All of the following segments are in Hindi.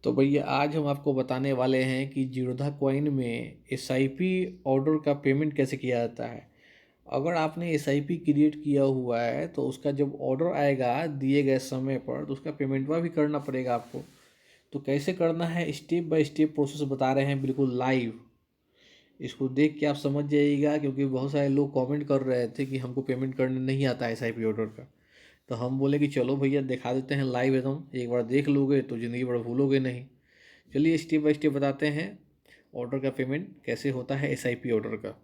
तो भैया आज हम आपको बताने वाले हैं कि जीरोधा कॉइन में एसआईपी ऑर्डर का पेमेंट कैसे किया जाता है। अगर आपने एसआईपी क्रिएट किया हुआ है तो उसका जब ऑर्डर आएगा दिए गए समय पर तो उसका पेमेंटवा भी करना पड़ेगा आपको। तो कैसे करना है स्टेप बाय स्टेप प्रोसेस बता रहे हैं बिल्कुल लाइव। इसको देख के आप समझ जाइएगा क्योंकि बहुत सारे लोग कमेंट कर रहे थे कि हमको पेमेंट करने नहीं आता है एसआईपी ऑर्डर का। तो हम बोले कि चलो भैया दिखा देते हैं लाइव एकदम, एक बार देख लोगे तो ज़िंदगी भर भूलोगे नहीं। चलिए स्टेप बाय स्टेप बताते हैं ऑर्डर का पेमेंट कैसे होता है एसआईपी ऑर्डर का।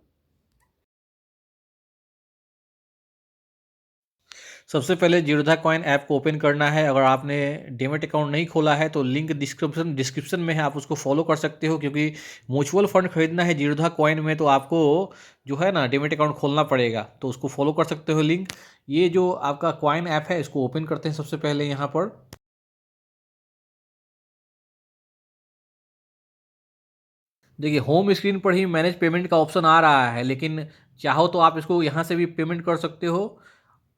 सबसे पहले जीरोधा कॉइन ऐप को ओपन करना है। अगर आपने डीमैट अकाउंट नहीं खोला है तो लिंक डिस्क्रिप्शन में है, आप उसको फॉलो कर सकते हो। क्योंकि म्यूचुअल फंड खरीदना है जीरोधा कॉइन में तो आपको जो है ना डीमैट अकाउंट खोलना पड़ेगा, तो उसको फॉलो कर सकते हो लिंक। ये जो आपका कॉइन ऐप है इसको ओपन करते हैं सबसे पहले यहाँ पर। देखिए होम स्क्रीन पर ही मैनेज पेमेंट का ऑप्शन आ रहा है, लेकिन चाहो तो आप इसको यहाँ से भी पेमेंट कर सकते हो,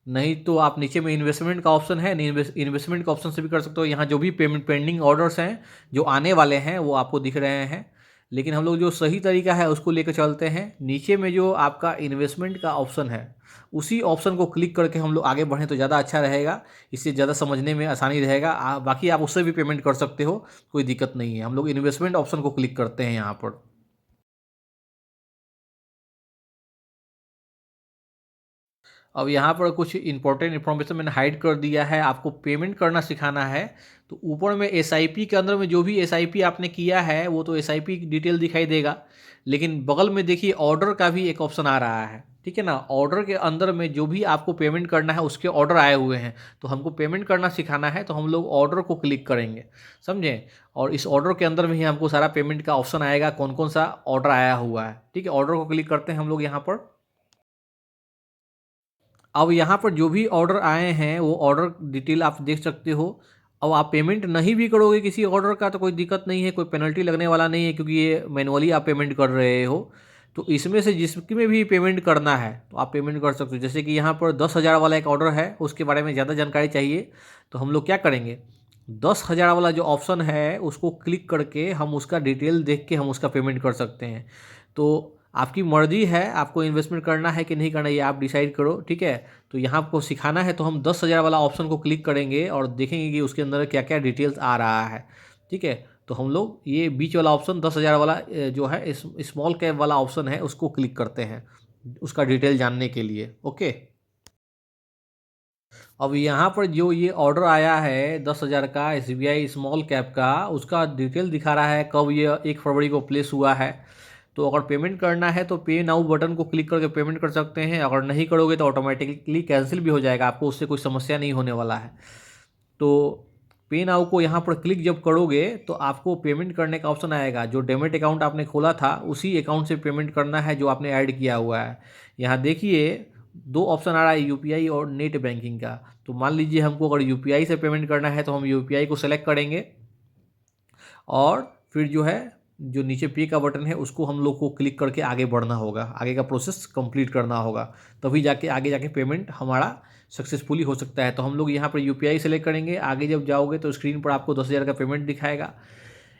नहीं तो आप नीचे में इन्वेस्टमेंट का ऑप्शन है, इन्वेस्टमेंट का ऑप्शन से भी कर सकते हो। यहाँ जो भी पेमेंट पेंडिंग ऑर्डर्स हैं जो आने वाले हैं वो आपको दिख रहे हैं। लेकिन हम लोग जो सही तरीका है उसको लेकर चलते हैं। नीचे में जो आपका इन्वेस्टमेंट का ऑप्शन है उसी ऑप्शन को क्लिक करके हम लोग आगे बढ़ें तो ज़्यादा अच्छा रहेगा, इससे ज़्यादा समझने में आसानी रहेगा। बाकी आप उससे भी पेमेंट कर सकते हो, कोई दिक्कत नहीं है। हम लोग इन्वेस्टमेंट ऑप्शन को क्लिक करते हैं यहाँ पर। अब यहाँ पर कुछ इंपॉर्टेंट इन्फॉर्मेशन मैंने हाइड कर दिया है, आपको पेमेंट करना सिखाना है। तो ऊपर में एसआईपी के अंदर में जो भी एसआईपी आपने किया है वो तो एसआईपी की डिटेल दिखाई देगा, लेकिन बगल में देखिए ऑर्डर का भी एक ऑप्शन आ रहा है, ठीक है ना। ऑर्डर के अंदर में जो भी आपको पेमेंट करना है उसके ऑर्डर आए हुए हैं, तो हमको पेमेंट करना सिखाना है तो हम लोग ऑर्डर को क्लिक करेंगे, समझे। और इस ऑर्डर के अंदर में ही हमको सारा पेमेंट का ऑप्शन आएगा, कौन कौन सा ऑर्डर आया हुआ है, ठीक है। ऑर्डर को क्लिक करते हैं हम लोग यहाँ पर। अब यहाँ पर जो भी ऑर्डर आए हैं वो ऑर्डर डिटेल आप देख सकते हो। अब आप पेमेंट नहीं भी करोगे किसी ऑर्डर का तो कोई दिक्कत नहीं है, कोई पेनल्टी लगने वाला नहीं है, क्योंकि ये मैनुअली आप पेमेंट कर रहे हो। तो इसमें से जिसमें भी पेमेंट करना है तो आप पेमेंट कर सकते हो। जैसे कि यहाँ पर 10,000 वाला एक ऑर्डर है, उसके बारे में ज़्यादा जानकारी चाहिए तो हम लोग क्या करेंगे, 10,000 वाला जो ऑप्शन है उसको क्लिक करके हम उसका डिटेल देख के हम उसका पेमेंट कर सकते हैं। तो आपकी मर्जी है, आपको इन्वेस्टमेंट करना है कि नहीं करना ये आप डिसाइड करो, ठीक है। तो यहाँ आपको सिखाना है तो हम 10,000 वाला ऑप्शन को क्लिक करेंगे और देखेंगे कि उसके अंदर क्या क्या डिटेल्स आ रहा है, ठीक है। तो हम लोग ये बीच वाला ऑप्शन 10,000 वाला जो है स्मॉल कैप वाला ऑप्शन है उसको क्लिक करते हैं उसका डिटेल जानने के लिए, ओके। अब यहाँ पर जो ये ऑर्डर आया है 10,000 का एसबीआई स्मॉल कैप का, उसका डिटेल दिखा रहा है कब ये 1 फरवरी को प्लेस हुआ है। तो अगर पेमेंट करना है तो पे नाउ बटन को क्लिक करके पेमेंट कर सकते हैं। अगर नहीं करोगे तो ऑटोमेटिकली कैंसिल भी हो जाएगा, आपको उससे कोई समस्या नहीं होने वाला है। तो पे नाउ को यहाँ पर क्लिक जब करोगे तो आपको पेमेंट करने का ऑप्शन आएगा। जो डेबिट अकाउंट आपने खोला था उसी अकाउंट से पेमेंट करना है जो आपने ऐड किया हुआ है। यहाँ देखिए दो ऑप्शन आ रहा है, यूपीआई और नेट बैंकिंग का। तो मान लीजिए हमको अगर यूपीआई से पेमेंट करना है तो हम यूपीआई को सेलेक्ट करेंगे और फिर जो है जो नीचे पे का बटन है उसको हम लोग को क्लिक करके आगे बढ़ना होगा, आगे का प्रोसेस कंप्लीट करना होगा, तभी जाके आगे जाके पेमेंट हमारा सक्सेसफुली हो सकता है। तो हम लोग यहाँ पर यूपीआई सेलेक्ट करेंगे। आगे जब जाओगे तो स्क्रीन पर आपको 10,000 का पेमेंट दिखाएगा,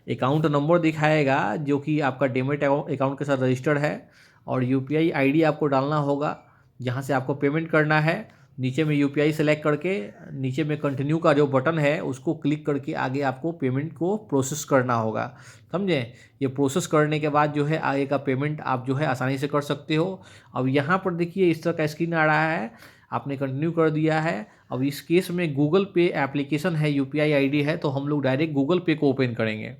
अकाउंट नंबर दिखाएगा जो कि आपका डेबिट अकाउंट के साथ रजिस्टर्ड है, और यूपीआई आईडी आपको डालना होगा जहाँ से आपको पेमेंट करना है। नीचे में यूपीआई सेलेक्ट करके नीचे में कंटिन्यू का जो बटन है उसको क्लिक करके आगे आपको पेमेंट को प्रोसेस करना होगा, समझे। ये प्रोसेस करने के बाद जो है आगे का पेमेंट आप जो है आसानी से कर सकते हो। अब यहाँ पर देखिए इस तरह का स्क्रीन आ रहा है, आपने कंटिन्यू कर दिया है। अब इस केस में गूगल पे एप्लीकेशन है, यूपीआई आईडी है, तो हम लोग डायरेक्ट गूगल पे को ओपन करेंगे।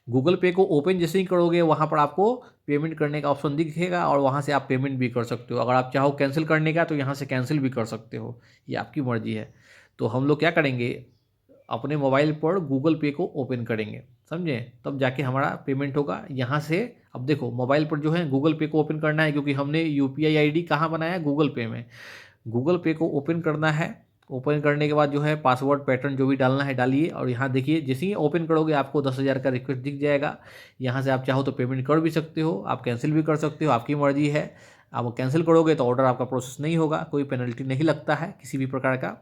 गूगल पे को ओपन जैसे ही करोगे वहाँ पर आपको पेमेंट करने का ऑप्शन दिखेगा और वहाँ से आप पेमेंट भी कर सकते हो। अगर आप चाहो कैंसिल करने का तो यहाँ से कैंसिल भी कर सकते हो, ये आपकी मर्जी है। तो हम लोग क्या करेंगे, अपने मोबाइल पर गूगल पे को ओपन करेंगे, समझे, तब जाके हमारा पेमेंट होगा यहाँ से। अब देखो मोबाइल पर जो है गूगल पे को ओपन करना है, क्योंकि हमने यूपीआई आईडी कहाँ बनाया है, गूगल पे में। गूगल पे को ओपन करना है। ओपन करने के बाद जो है पासवर्ड पैटर्न जो भी डालना है डालिए, और यहाँ देखिए जैसे ही ओपन करोगे आपको 10,000 का रिक्वेस्ट दिख जाएगा। यहाँ से आप चाहो तो पेमेंट कर भी सकते हो, आप कैंसिल भी कर सकते हो, आपकी मर्जी है। आप कैंसिल करोगे तो ऑर्डर आपका प्रोसेस नहीं होगा, कोई पेनल्टी नहीं लगता है किसी भी प्रकार का।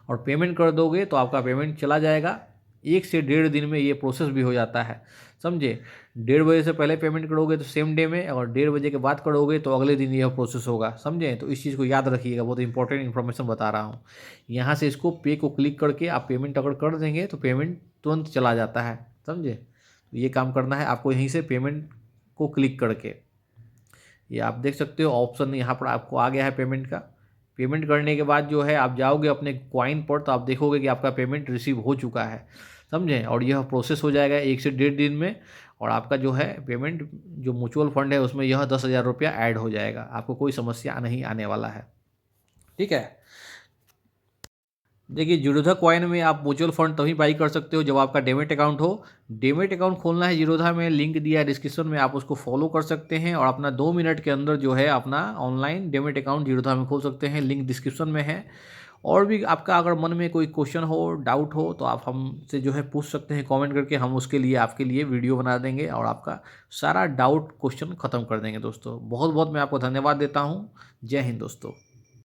और पेमेंट कर दोगे तो आपका पेमेंट चला जाएगा, 1 से 1.5 दिन में ये प्रोसेस भी हो जाता है, समझे। 1:30 बजे से पहले पेमेंट करोगे तो सेम डे में, और 1:30 बजे के बाद करोगे तो अगले दिन यह प्रोसेस होगा, समझे। तो इस चीज़ को याद रखिएगा, बहुत इंपॉर्टेंट इन्फॉर्मेशन बता रहा हूँ। यहाँ से इसको पे को क्लिक करके आप पेमेंट अगर कर देंगे तो पेमेंट तुरंत चला जाता है, समझे। तो ये काम करना है आपको यहीं से पेमेंट को क्लिक करके। ये आप देख सकते हो ऑप्शन यहाँ पर आपको आ गया है पेमेंट का। पेमेंट करने के बाद जो है आप जाओगे अपने कॉइन पर, तो आप देखोगे कि आपका पेमेंट रिसीव हो चुका है, समझे। और यह प्रोसेस हो जाएगा 1 से 1.5 दिन में, और आपका जो है पेमेंट जो म्यूचुअल फंड है उसमें यह 10,000 रुपया ऐड हो जाएगा, आपको कोई समस्या नहीं आने वाला है, ठीक है। देखिए, जीरोधा कॉइन में आप म्यूचुअल फंड तभी बाई कर सकते हो जब आपका डेमेट अकाउंट हो। डेमेट अकाउंट खोलना है जीरोधा में, लिंक दिया है डिस्क्रिप्शन में, आप उसको फॉलो कर सकते हैं और अपना 2 मिनट के अंदर जो है अपना ऑनलाइन डेमेट अकाउंट जीरोधा में खोल सकते हैं, लिंक डिस्क्रिप्शन में है। और भी आपका अगर मन में कोई क्वेश्चन हो, डाउट हो, तो आप हमसे जो है पूछ सकते हैं कमेंट करके, हम उसके लिए आपके लिए वीडियो बना देंगे और आपका सारा डाउट क्वेश्चन खत्म कर देंगे दोस्तों। बहुत बहुत मैं आपको धन्यवाद देता हूँ। जय हिंद दोस्तों।